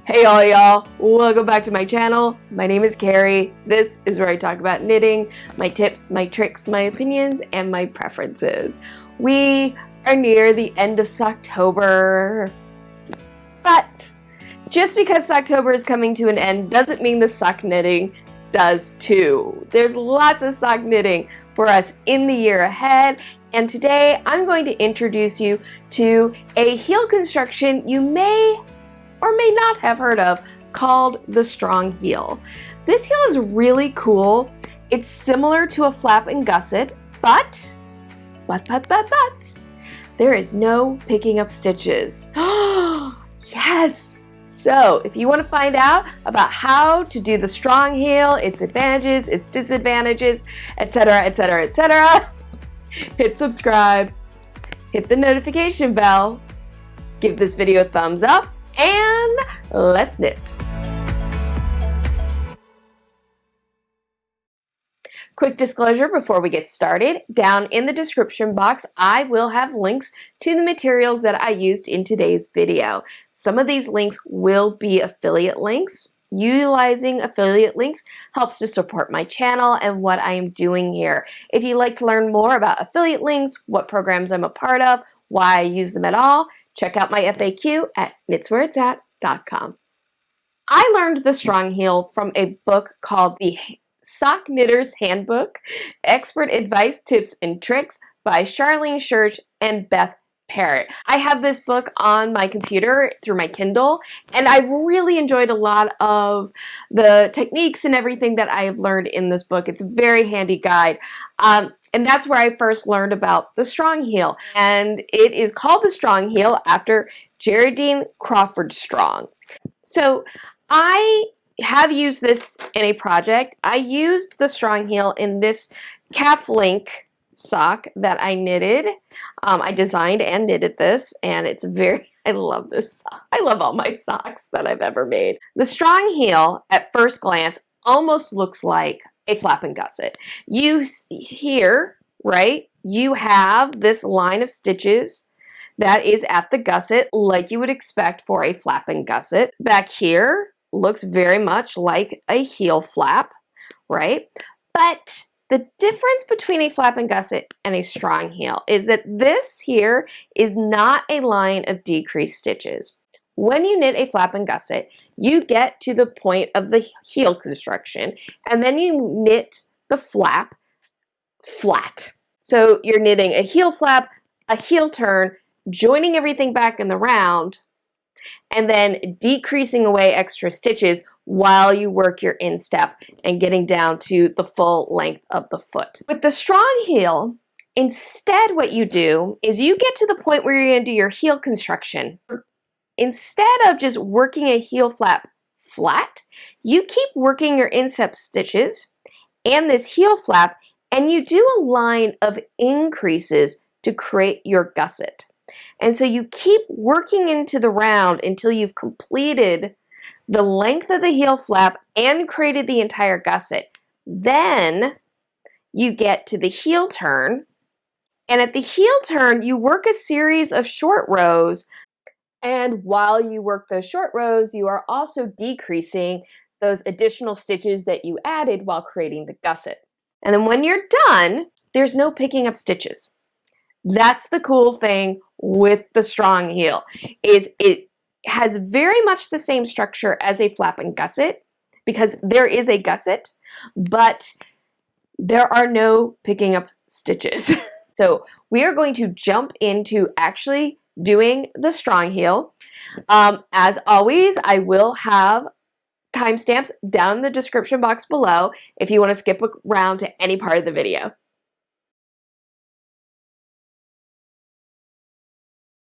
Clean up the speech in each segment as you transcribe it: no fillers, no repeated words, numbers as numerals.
Hey all y'all, welcome back to my channel. My name is Carrie. This is where I talk about knitting, my tips, my tricks, my opinions, and my preferences. We are near the end of Socktober, but just because Socktober is coming to an end doesn't mean the sock knitting does too. There's lots of sock knitting for us in the year ahead, and today I'm going to introduce you to a heel construction you may or may not have heard of called the strong heel. This heel is really cool. It's similar to a flap and gusset, but there is no picking up stitches. Yes! So if you want to find out about how to do the strong heel, its advantages, its disadvantages, etc., etc., etc., hit subscribe, hit the notification bell, give this video a thumbs up, and let's knit. Quick disclosure before we get started, down in the description box I will have links to the materials that I used in today's video. Some of these links will be affiliate links. Utilizing affiliate links helps to support my channel and what I am doing here. If you'd like to learn more about affiliate links, what programs I'm a part of, why I use them at all, check out my FAQ at knitswhereitsat.com. I learned the strong heel from a book called The Sock Knitter's Handbook, Expert Advice, Tips, and Tricks by Charlene Church and Beth Parrott. I have this book on my computer through my Kindle, and I've really enjoyed a lot of the techniques and everything that I have learned in this book. It's a very handy guide. And that's where I first learned about the strong heel. And it is called the strong heel after Geraldine Crawford Strong. So I have used this in a project. I used the strong heel in this calf link sock that I knitted. I designed and knitted this, and it's I love this sock. I love all my socks that I've ever made. The strong heel at first glance almost looks like a flap and gusset. You see here, right, you have this line of stitches that is at the gusset like you would expect for a flap and gusset. Back here looks very much like a heel flap, right? But the difference between a flap and gusset and a strong heel is that this here is not a line of decreased stitches. When you knit a flap and gusset, you get to the point of the heel construction, and then you knit the flap flat. So you're knitting a heel flap, a heel turn, joining everything back in the round, and then decreasing away extra stitches while you work your instep and getting down to the full length of the foot. With the strong heel, instead what you do is you get to the point where you're going to do your heel construction. Instead of just working a heel flap flat, you keep working your instep stitches and this heel flap, and you do a line of increases to create your gusset. And so you keep working into the round until you've completed the length of the heel flap and created the entire gusset. Then you get to the heel turn, and at the heel turn you work a series of short rows, and while you work those short rows you are also decreasing those additional stitches that you added while creating the gusset. And then when you're done, there's no picking up stitches. That's the cool thing with the strong heel, is it has very much the same structure as a flap and gusset because there is a gusset, but there are no picking up stitches. So we are going to jump into actually doing the strong heel. As always, I will have timestamps down in the description box below if you want to skip around to any part of the video.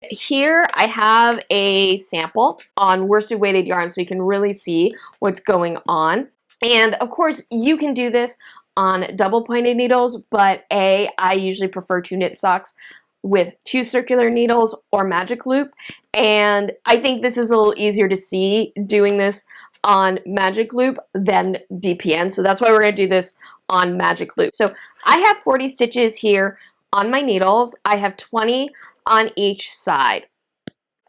Here I have a sample on worsted weighted yarn so you can really see what's going on. And of course you can do this on double pointed needles, but I usually prefer to knit socks with 2 circular needles or magic loop, and I think this is a little easier to see doing this on magic loop than DPN, so that's why we're going to do this on magic loop. So I have 40 stitches here on my needles. I have 20 on each side.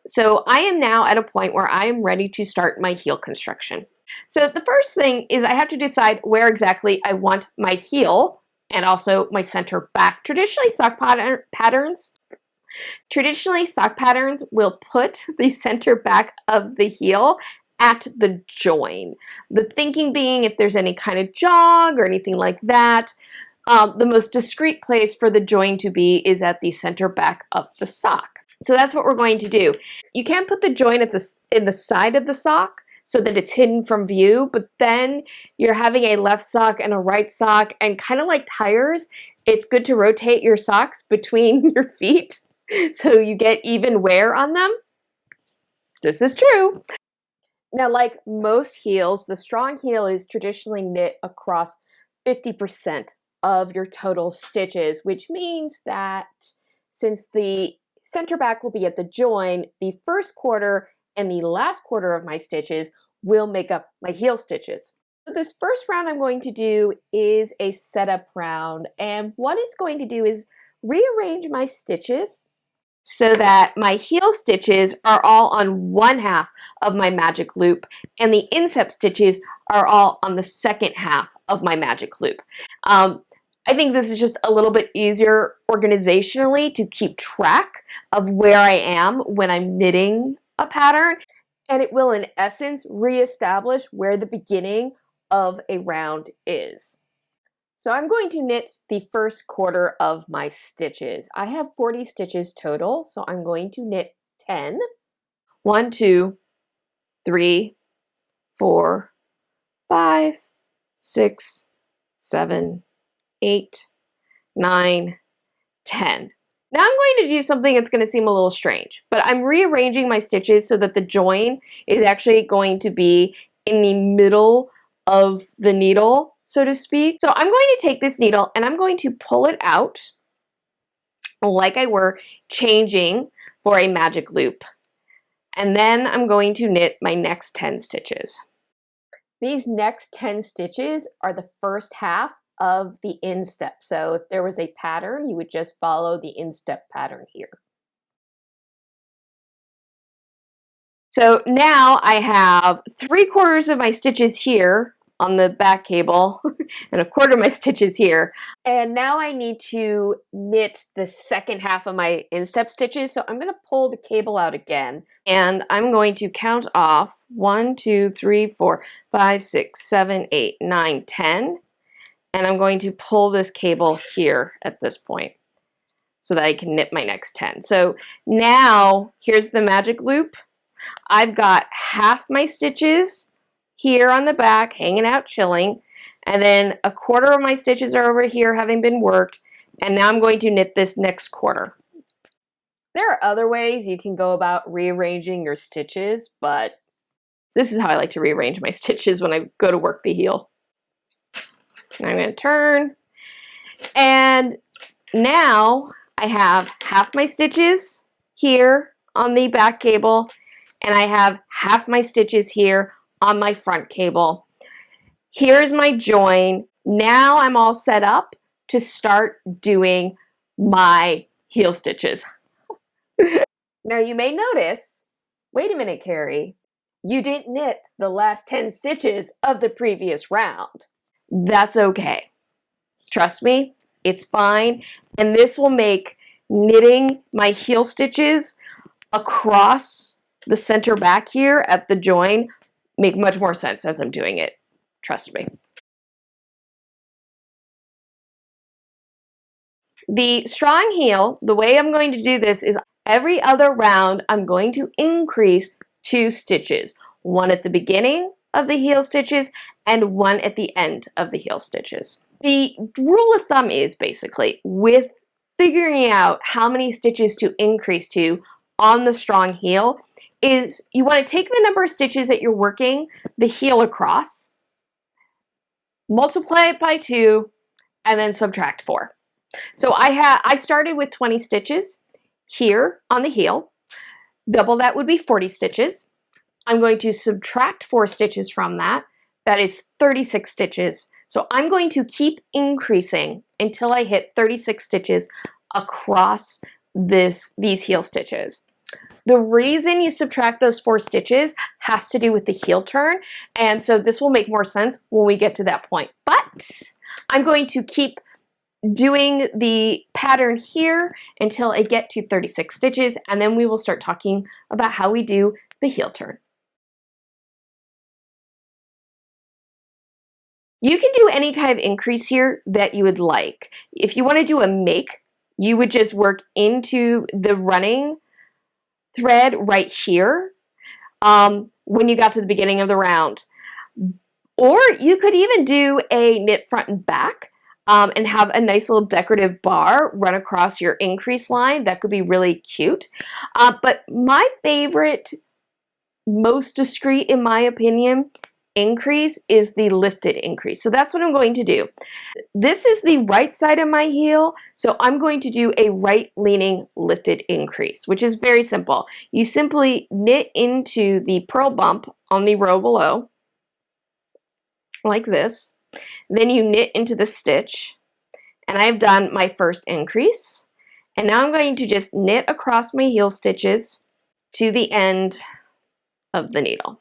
So I am now at a point where I am ready to start my heel construction. So the first thing is I have to decide where exactly I want my heel and also my center back. Traditionally, sock patterns will put the center back of the heel at the join. The thinking being if there's any kind of jog or anything like that, the most discreet place for the join to be is at the center back of the sock. So that's what we're going to do. You can put the join at in the side of the sock so that it's hidden from view, but then you're having a left sock and a right sock, and kind of like tires, it's good to rotate your socks between your feet so you get even wear on them. This is true. Now, like most heels, the strong heel is traditionally knit across 50% of your total stitches, which means that since the center back will be at the join, the first quarter and the last quarter of my stitches will make up my heel stitches. So this first round I'm going to do is a setup round, and what it's going to do is rearrange my stitches so that my heel stitches are all on one half of my magic loop and the instep stitches are all on the second half of my magic loop. I think this is just a little bit easier organizationally to keep track of where I am when I'm knitting a pattern, and it will in essence reestablish where the beginning of a round is. So I'm going to knit the first quarter of my stitches. I have 40 stitches total, so I'm going to knit 10. 1, 2, 3, 4, 5, 6, 7, 8, 9, 10. Now I'm going to do something that's going to seem a little strange, but I'm rearranging my stitches so that the join is actually going to be in the middle of the needle, so to speak. So I'm going to take this needle and I'm going to pull it out like I were changing for a magic loop. And then I'm going to knit my next 10 stitches. These next 10 stitches are the first half of the instep. So if there was a pattern, you would just follow the instep pattern here. So now I have 3/4 of my stitches here on the back cable and 1/4 of my stitches here. And now I need to knit the second half of my instep stitches. So I'm going to pull the cable out again and I'm going to count off 1, 2, 3, 4, 5, 6, 7, 8, 9, 10. And I'm going to pull this cable here at this point so that I can knit my next 10. So now here's the magic loop. I've got half my stitches here on the back hanging out chilling, and then 1/4 of my stitches are over here having been worked, and now I'm going to knit this next quarter. There are other ways you can go about rearranging your stitches, but this is how I like to rearrange my stitches when I go to work the heel. And I'm going to turn, and now I have half my stitches here on the back cable, and I have half my stitches here on my front cable. Here's my join. Now I'm all set up to start doing my heel stitches. Now you may notice, wait a minute, Carrie, you didn't knit the last 10 stitches of the previous round. That's okay. Trust me, it's fine. And this will make knitting my heel stitches across the center back here at the join make much more sense as I'm doing it. Trust me. The strong heel, the way I'm going to do this is every other round I'm going to increase 2 stitches. 1 at the beginning of the heel stitches and 1 at the end of the heel stitches. The rule of thumb is basically with figuring out how many stitches to increase to on the strong heel is you want to take the number of stitches that you're working the heel across, multiply it by 2, and then subtract 4. So I started with 20 stitches here on the heel. Double that would be 40 stitches. I'm going to subtract 4 stitches from that. That is 36 stitches. So I'm going to keep increasing until I hit 36 stitches across these heel stitches. The reason you subtract those 4 stitches has to do with the heel turn, and so this will make more sense when we get to that point. But I'm going to keep doing the pattern here until I get to 36 stitches, and then we will start talking about how we do the heel turn. You can do any kind of increase here that you would like. If you want to do a make, you would just work into the running thread right here when you got to the beginning of the round. Or you could even do a knit front and back and have a nice little decorative bar run across your increase line. That could be really cute. But my favorite, most discreet in my opinion, increase is the lifted increase. So that's what I'm going to do. This is the right side of my heel, so I'm going to do a right leaning lifted increase, which is very simple. You simply knit into the purl bump on the row below, like this. Then you knit into the stitch, and I've done my first increase. And now I'm going to just knit across my heel stitches to the end of the needle.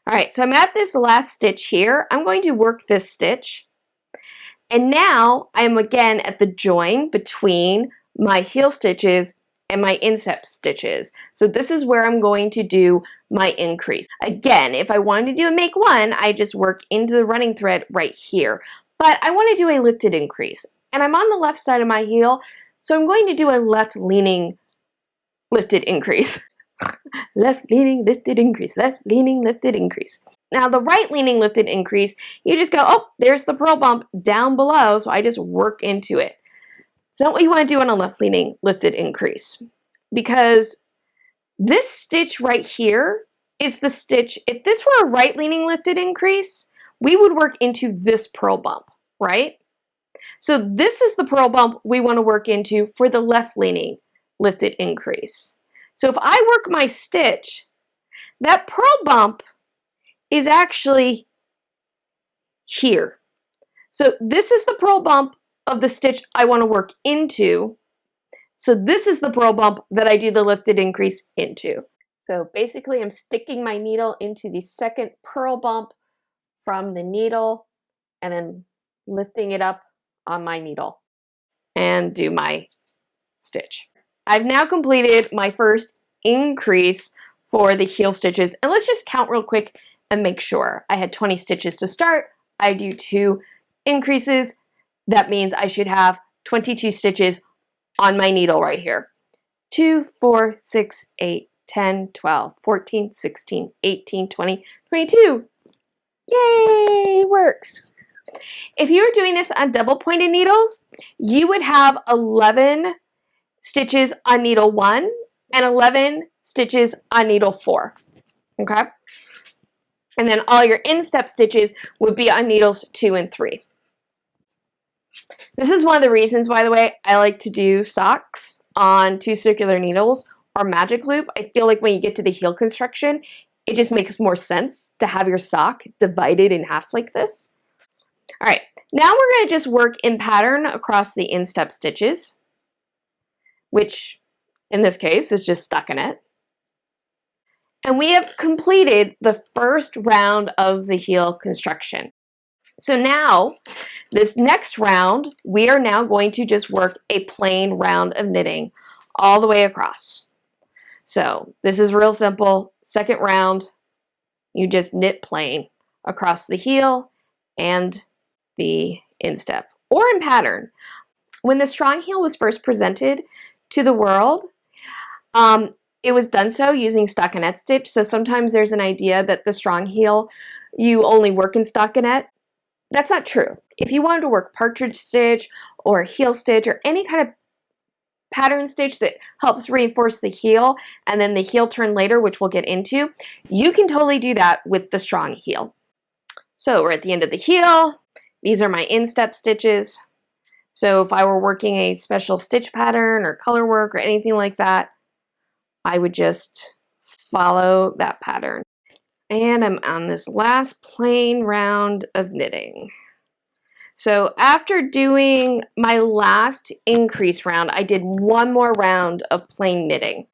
All right, so I'm at this last stitch here. I'm going to work this stitch. And now I'm again at the join between my heel stitches and my instep stitches. So this is where I'm going to do my increase. Again, if I wanted to do a make one, I just work into the running thread right here. But I want to do a lifted increase. And I'm on the left side of my heel, so I'm going to do a left leaning lifted increase. Left leaning lifted increase, left leaning lifted increase. Now the right leaning lifted increase, you just go, oh, there's the purl bump down below, so I just work into it. It's not what you want to do on a left leaning lifted increase, because this stitch right here is the stitch. If this were a right leaning lifted increase, we would work into this purl bump, right? So this is the purl bump we want to work into for the left leaning lifted increase. So if I work my stitch, that purl bump is actually here. So this is the purl bump of the stitch I want to work into. So this is the purl bump that I do the lifted increase into. So basically I'm sticking my needle into the second purl bump from the needle and then lifting it up on my needle and do my stitch. I've now completed my first increase for the heel stitches, and let's just count real quick and make sure. I had 20 stitches to start. I do 2 increases. That means I should have 22 stitches on my needle right here. 2, 4, 6, 8, 10, 12, 14, 16, 18, 20, 22. Yay, works. If you were doing this on double pointed needles, you would have 11 stitches on needle 1 and 11 stitches on needle 4, okay? And then all your instep stitches would be on needles 2 and 3. This is one of the reasons, by the way, I like to do socks on 2 circular needles or magic loop. I feel like when you get to the heel construction, it just makes more sense to have your sock divided in half like this. All right, now we're going to just work in pattern across the instep stitches, which in this case is just stockinette. And we have completed the first round of the heel construction. So now, this next round, we are now going to just work a plain round of knitting all the way across. So this is real simple. Second round, you just knit plain across the heel and the instep, or in pattern. When the strong heel was first presented to the world, it was done so using stockinette stitch. So sometimes there's an idea that the strong heel, you only work in stockinette. That's not true. If you wanted to work partridge stitch or heel stitch or any kind of pattern stitch that helps reinforce the heel and then the heel turn later, which we'll get into, you can totally do that with the strong heel. So we're at the end of the heel. These are my instep stitches. So if I were working a special stitch pattern or color work or anything like that, I would just follow that pattern. And I'm on this last plain round of knitting. So after doing my last increase round, I did one more round of plain knitting.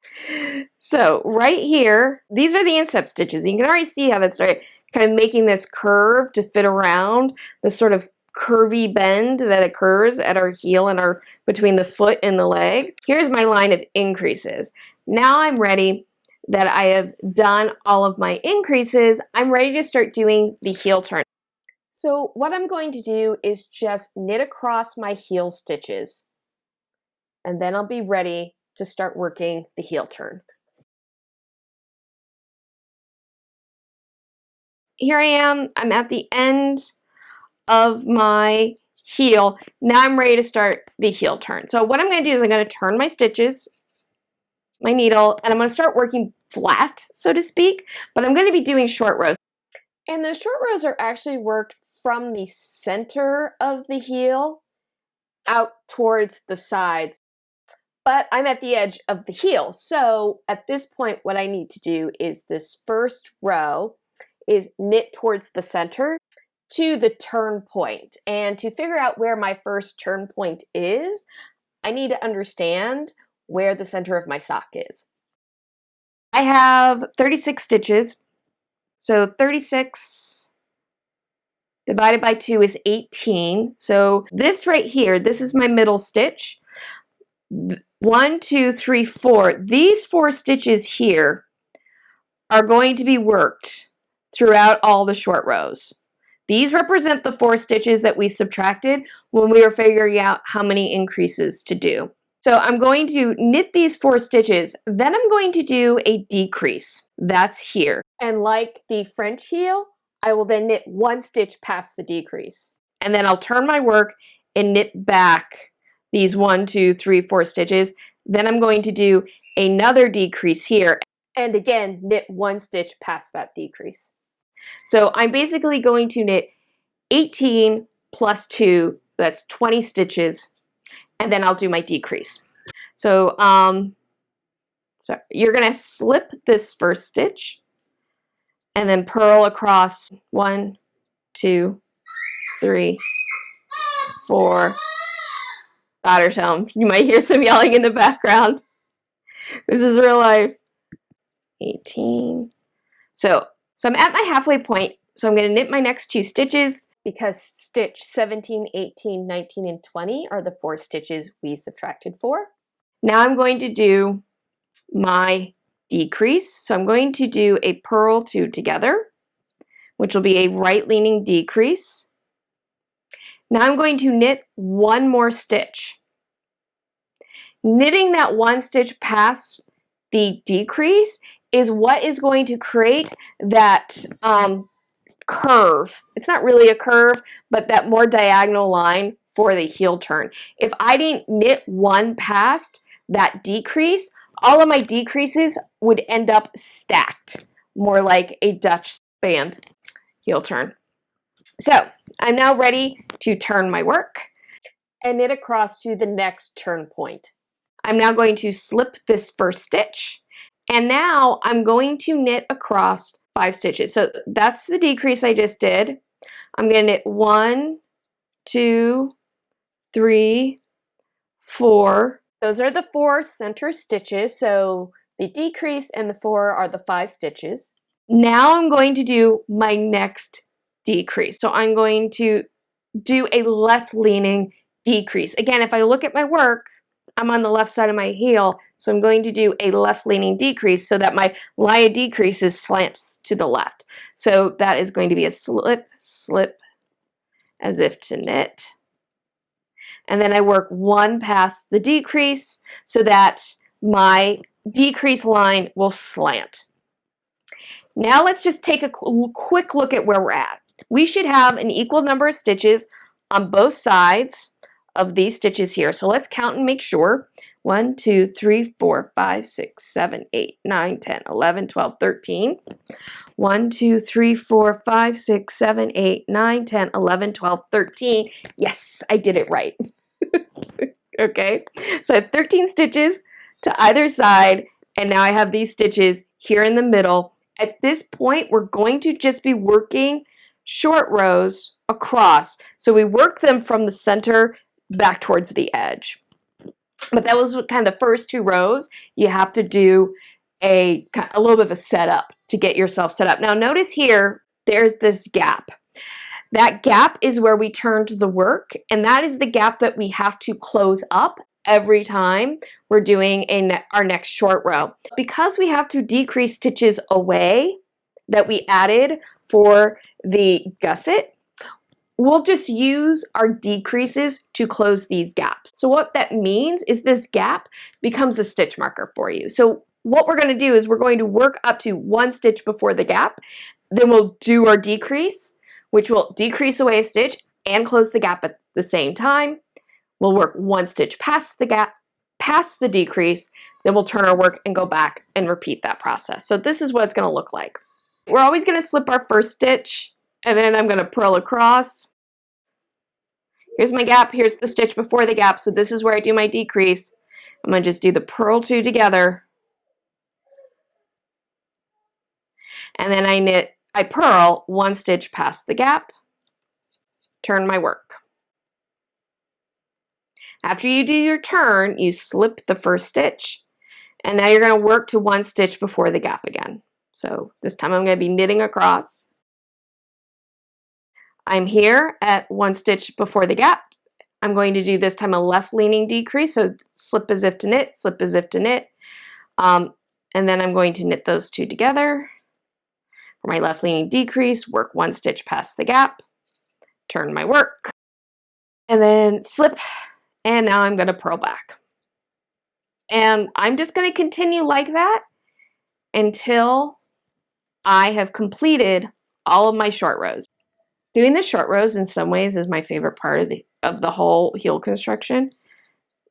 So right here, these are the instep stitches. You can already see how that started kind of making this curve to fit around the sort of curvy bend that occurs at our heel and our between the foot and the leg. Here's my line of increases. Now I'm ready that I have done all of my increases. I'm ready to start doing the heel turn. So what I'm going to do is just knit across my heel stitches, and then I'll be ready to start working the heel turn. Here I am, I'm at the end of my heel. Now I'm ready to start the heel turn. So what I'm going to do is I'm going to turn my stitches, my needle, and I'm going to start working flat, so to speak, but I'm going to be doing short rows. And those short rows are actually worked from the center of the heel out towards the sides. But I'm at the edge of the heel. So at this point, what I need to do is this first row is knit towards the center to the turn point. And to figure out where my first turn point is, I need to understand where the center of my sock is. I have 36 stitches. So 36 divided by 2 is 18. So this right here, this is my middle stitch. 1, 2, 3, 4. These 4 stitches here are going to be worked throughout all the short rows. These represent the 4 stitches that we subtracted when we were figuring out how many increases to do. So I'm going to knit these 4 stitches, then I'm going to do a decrease. That's here. And like the French heel, I will then knit 1 stitch past the decrease. And then I'll turn my work and knit back these 1, 2, 3, 4 stitches. Then I'm going to do another decrease here. And again, knit 1 stitch past that decrease. So I'm basically going to knit 18 plus 2, that's 20 stitches, and then I'll do my decrease. So, you're going to slip this first stitch and then purl across 1, 2, 3, 4. Daughter's home. You might hear some yelling in the background. This is real life. 18. So I'm at my halfway point. So I'm going to knit my next 2 stitches because stitch 17, 18, 19, and 20 are the 4 stitches we subtracted 4. Now I'm going to do my decrease. So I'm going to do a purl 2 together, which will be a right leaning decrease. Now I'm going to knit 1 more stitch. Knitting that 1 stitch past the decrease is what is going to create that curve. It's not really a curve, but that more diagonal line for the heel turn. If I didn't knit 1 past that decrease, all of my decreases would end up stacked, more like a Dutch band heel turn. So I'm now ready to turn my work and knit across to the next turn point. I'm now going to slip this first stitch, and now I'm going to knit across 5 stitches. So that's the decrease I just did. I'm going to knit 1, 2, 3, 4. Those are the 4 center stitches. So the decrease and the 4 are the 5 stitches. Now I'm going to do my next decrease. So I'm going to do a left leaning decrease. Again, if I look at my work, I'm on the left side of my heel, so I'm going to do a left leaning decrease so that my line of decreases slants to the left. So that is going to be a slip, slip, as if to knit. And then I work 1 past the decrease so that my decrease line will slant. Now let's just take a quick look at where we're at. We should have an equal number of stitches on both sides of these stitches here. So let's count and make sure. 1, 2, 3, 4, 5, 6, 7, 8, 9, 10, 11, 12, 13. 1, 2, 3, 4, 5, 6, 7, 8, 9, 10, 11, 12, 13. Yes, I did it right. Okay, so I have 13 stitches to either side, and now I have these stitches here in the middle. At this point, we're going to just be working short rows across. So we work them from the center back towards the edge. But that was kind of the first 2 rows. You have to do a little bit of a setup to get yourself set up. Now notice here, there's this gap. That gap is where we turn to the work, and that is the gap that we have to close up every time we're doing our next short row. Because we have to decrease stitches away that we added for the gusset, we'll just use our decreases to close these gaps. So what that means is this gap becomes a stitch marker for you. So what we're going to do is we're going to work up to 1 stitch before the gap, then we'll do our decrease, which will decrease away a stitch and close the gap at the same time. We'll work 1 stitch past the gap, past the decrease, then we'll turn our work and go back and repeat that process. So this is what it's going to look like. We're always going to slip our first stitch, and then I'm going to purl across. Here's my gap, here's the stitch before the gap, so this is where I do my decrease. I'm going to just do the purl 2 together. And then I purl 1 stitch past the gap, turn my work. After you do your turn, you slip the first stitch, and now you're going to work to 1 stitch before the gap again. So this time I'm going to be knitting across. I'm here at 1 stitch before the gap. I'm going to do this time a left leaning decrease, so slip as if to knit, slip as if to knit, and then I'm going to knit those 2 together. For my left leaning decrease, work 1 stitch past the gap, turn my work, and then slip, and now I'm going to purl back. And I'm just going to continue like that until I have completed all of my short rows. Doing the short rows in some ways is my favorite part of the whole heel construction.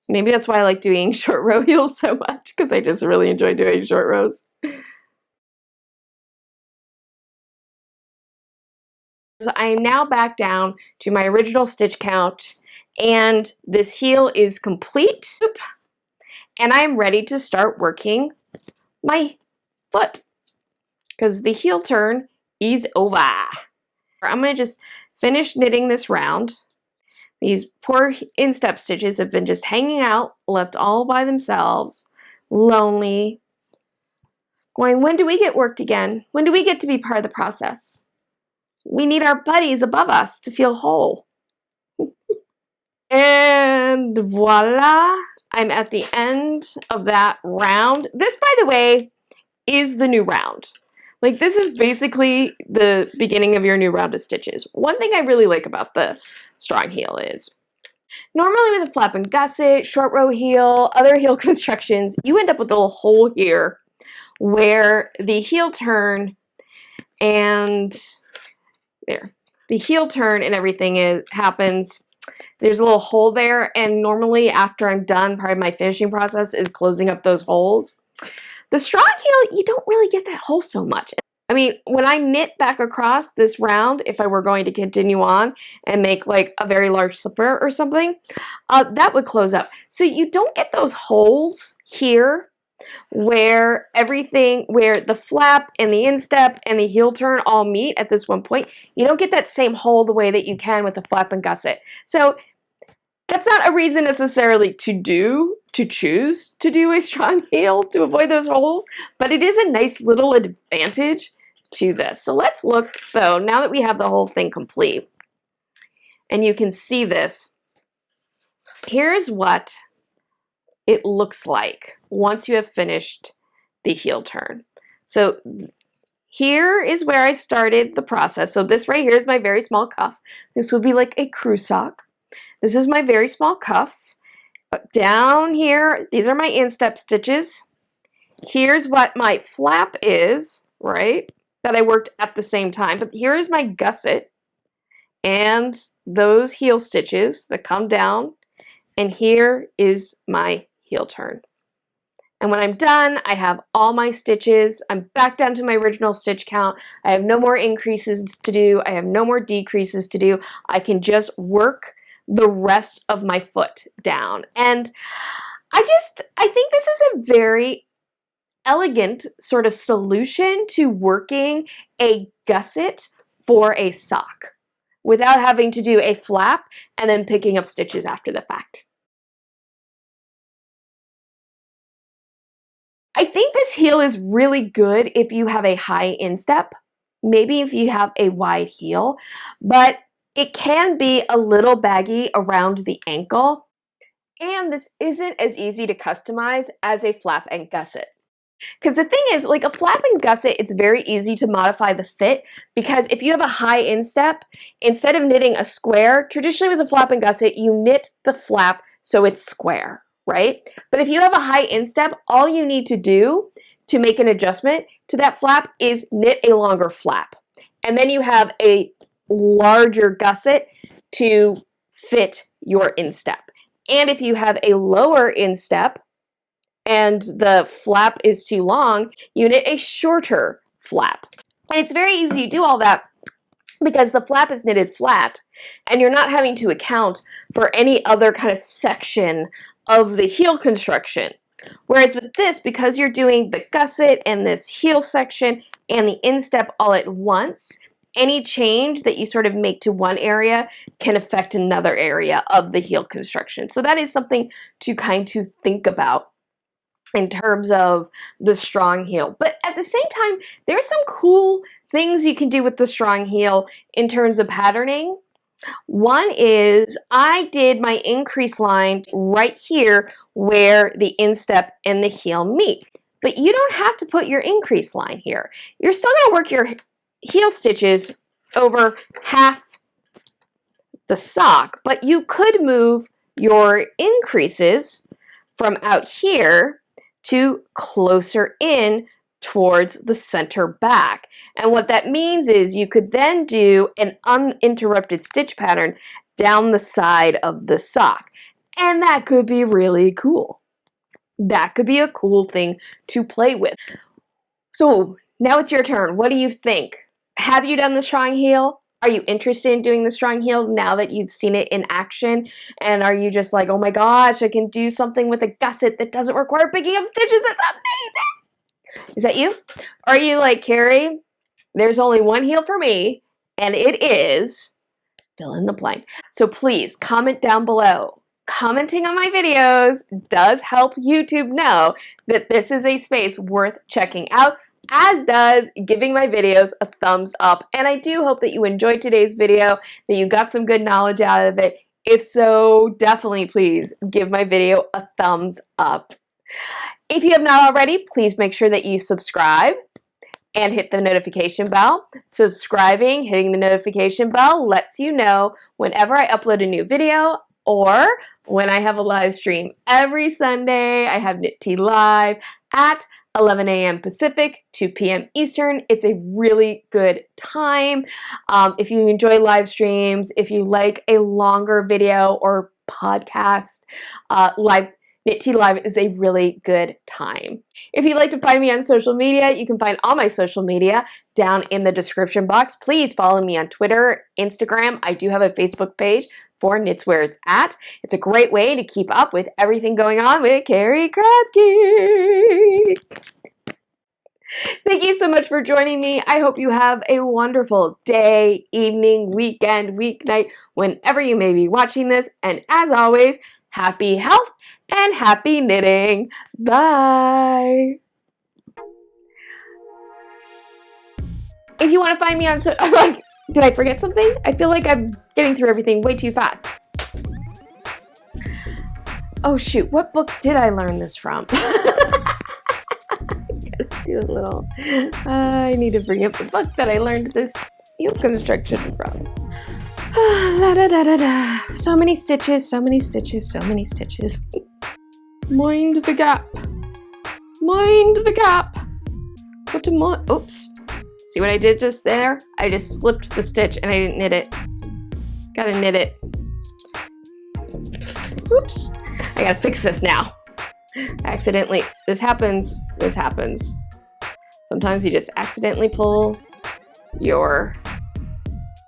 Maybe that's why I like doing short row heels so much, because I just really enjoy doing short rows. So I am now back down to my original stitch count, and this heel is complete, and I'm ready to start working my foot because the heel turn is over. I'm going to just finish knitting this round. These poor instep stitches have been just hanging out, left all by themselves, lonely, going, when do we get worked again? When do we get to be part of the process? We need our buddies above us to feel whole. And voila, I'm at the end of that round. This, by the way, is the new round. Like, this is basically the beginning of your new round of stitches. One thing I really like about the strong heel is, normally with a flap and gusset, short row heel, other heel constructions, you end up with a little hole here where the heel turn and the heel turn and everything happens. There's a little hole there, and normally after I'm done, part of my finishing process is closing up those holes. The strong heel, you don't really get that hole so much. I mean, when I knit back across this round, if I were going to continue on and make like a very large slipper or something, that would close up. So you don't get those holes here where the flap and the instep and the heel turn all meet at this one point. You don't get that same hole the way that you can with the flap and gusset. So that's not a reason necessarily to choose to do a strong heel to avoid those holes, but it is a nice little advantage to this. So let's look though, now that we have the whole thing complete, and you can see this, here's what it looks like once you have finished the heel turn. So here is where I started the process. So this right here is my very small cuff. This would be like a crew sock. This is my very small cuff. Down here, these are my instep stitches. Here's what my flap is, right, that I worked at the same time. But here is my gusset and those heel stitches that come down. And here is my heel turn. And when I'm done, I have all my stitches. I'm back down to my original stitch count. I have no more increases to do. I have no more decreases to do. I can just work the rest of my foot down. And I think this is a very elegant sort of solution to working a gusset for a sock. without having to do a flap and then picking up stitches after the fact. I think this heel is really good if you have a high instep, maybe if you have a wide heel, but it can be a little baggy around the ankle, and this isn't as easy to customize as a flap and gusset. Because the thing is, like a flap and gusset, it's very easy to modify the fit, because if you have a high instep, instead of knitting a square, traditionally with a flap and gusset, you knit the flap so it's square, right? But if you have a high instep, all you need to do to make an adjustment to that flap is knit a longer flap. And then you have a larger gusset to fit your instep. And if you have a lower instep and the flap is too long, you knit a shorter flap. And it's very easy to do all that because the flap is knitted flat and you're not having to account for any other kind of section of the heel construction. Whereas with this, because you're doing the gusset and this heel section and the instep all at once, any change that you sort of make to one area can affect another area of the heel construction. So that is something to kind of think about in terms of the strong heel. But at the same time, there's some cool things you can do with the strong heel in terms of patterning. One is I did my increase line right here where the instep and the heel meet. But you don't have to put your increase line here. You're still going to work your heel stitches over half the sock, but you could move your increases from out here to closer in towards the center back. And what that means is you could then do an uninterrupted stitch pattern down the side of the sock. And that could be really cool. That could be a cool thing to play with. So now it's your turn. What do you think? Have you done the strong heel? Are you interested in doing the strong heel now that you've seen it in action? And are you just like, oh my gosh, I can do something with a gusset that doesn't require picking up stitches? That's amazing! Is that you? Or are you like, Carrie, there's only one heel for me, and it is fill in the blank. So please comment down below. Commenting on my videos does help YouTube know that this is a space worth checking out, as does giving my videos a thumbs up. And I do hope that you enjoyed today's video, that you got some good knowledge out of it. If so, definitely please give my video a thumbs up. If you have not already, please make sure that you subscribe and hit the notification bell. Subscribing, hitting the notification bell lets you know whenever I upload a new video or when I have a live stream. Every Sunday, I have Knit Tea Live at 11 a.m. Pacific, 2 p.m. Eastern. It's a really good time. If you enjoy live streams, if you like a longer video or podcast, Knit Tea Live is a really good time. If you'd like to find me on social media, you can find all my social media down in the description box. Please follow me on Twitter, Instagram. I do have a Facebook page for Knits Where It's At. It's a great way to keep up with everything going on with Carrie CraftGeek. Thank you so much for joining me. I hope you have a wonderful day, evening, weekend, weeknight, whenever you may be watching this. And as always, happy health and happy knitting. Bye. If you want to find me on did I forget something? I feel like I'm getting through everything way too fast. Oh shoot, what book did I learn this from? Do a little. I need to bring up the book that I learned this heel construction from. So many stitches, so many stitches, so many stitches. Mind the gap. Mind the gap. What to mind? Oops. See what I did just there? I just slipped the stitch and I didn't knit it. Gotta knit it. Oops. I gotta fix this now. Accidentally. This happens. This happens. Sometimes you just accidentally pull your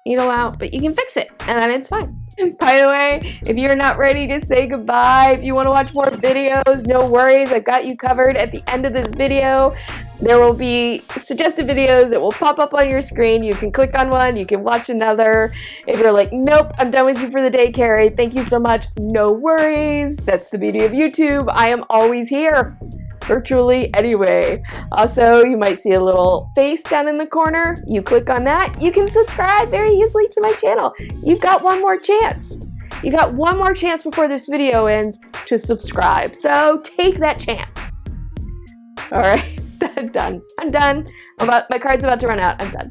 needle out, but you can fix it and then it's fine. By the way, if you're not ready to say goodbye, if you want to watch more videos, no worries. I've got you covered at the end of this video. There will be suggested videos that will pop up on your screen. You can click on one, you can watch another. If you're like, nope, I'm done with you for the day, Carrie, thank you so much, no worries. That's the beauty of YouTube. I am always here, virtually anyway. Also, you might see a little face down in the corner. You click on that, you can subscribe very easily to my channel. You've got one more chance. You got one more chance before this video ends to subscribe. So take that chance. All right, I'm done. My card's about to run out. I'm done.